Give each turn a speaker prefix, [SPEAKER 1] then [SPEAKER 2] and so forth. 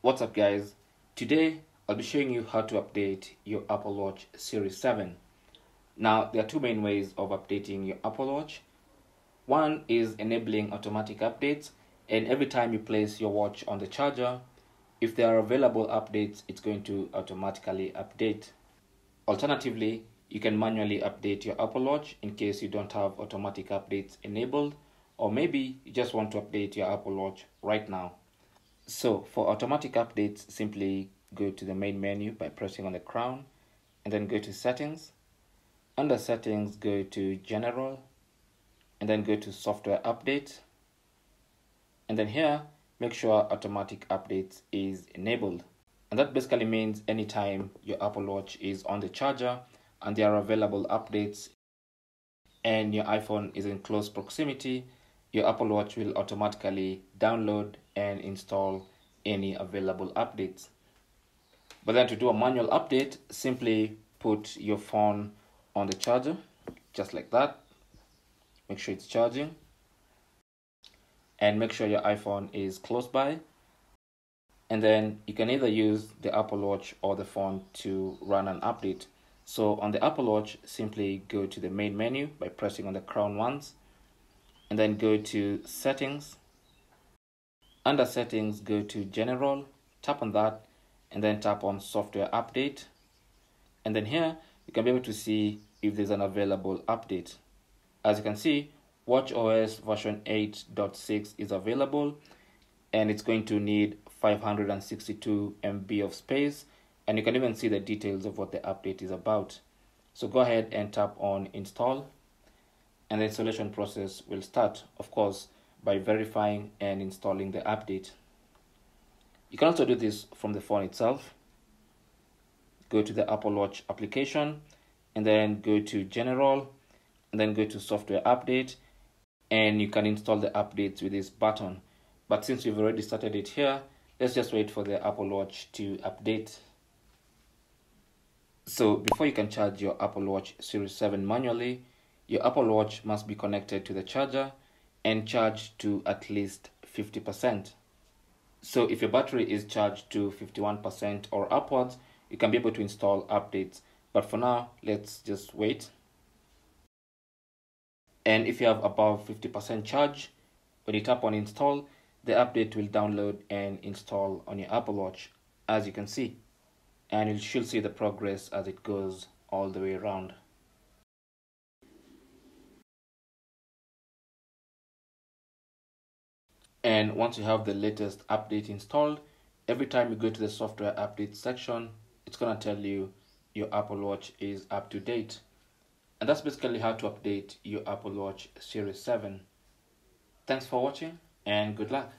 [SPEAKER 1] What's up guys? Today I'll be showing you how to update your Apple Watch Series 7. Now there are two main ways of updating your Apple Watch. One is enabling automatic updates, and every time you place your watch on the charger, if there are available updates, it's going to automatically update. Alternatively, you can manually update your Apple Watch in case you don't have automatic updates enabled, or maybe you just want to update your Apple Watch right now. So for automatic updates, simply go to the main menu by pressing on the crown and then go to settings. Under settings, go to general and then go to software update. And then here, make sure automatic updates is enabled. And that basically means anytime your Apple Watch is on the charger and there are available updates and your iPhone is in close proximity, your Apple Watch will automatically download and install any available updates. But then to do a manual update, simply put your phone on the charger, just like that. Make sure it's charging. And make sure your iPhone is close by. And then you can either use the Apple Watch or the phone to run an update. So on the Apple Watch, simply go to the main menu by pressing on the crown once. And then go to settings. Under settings, go to general, tap on that, and then tap on software update. And then here, you can be able to see if there's an available update. As you can see, watchOS version 8.6 is available, and it's going to need 562 MB of space, and you can even see the details of what the update is about. So go ahead and tap on install, and the installation process will start, of course, by verifying and installing the update. You can also do this from the phone itself. Go to the Apple Watch application and then go to general and then go to software update, and you can install the updates with this button. But since we've already started it here, let's just wait for the Apple Watch to update. So before you can charge your Apple Watch Series 7 manually, your Apple Watch must be connected to the charger and charged to at least 50%. So if your battery is charged to 51% or upwards, you can be able to install updates. But for now, let's just wait. And if you have above 50% charge, when you tap on install, the update will download and install on your Apple Watch, as you can see. And you should see the progress as it goes all the way around. And once you have the latest update installed, every time you go to the software update section, it's going to tell you your Apple Watch is up to date. And that's basically how to update your Apple Watch Series 7. Thanks for watching and good luck.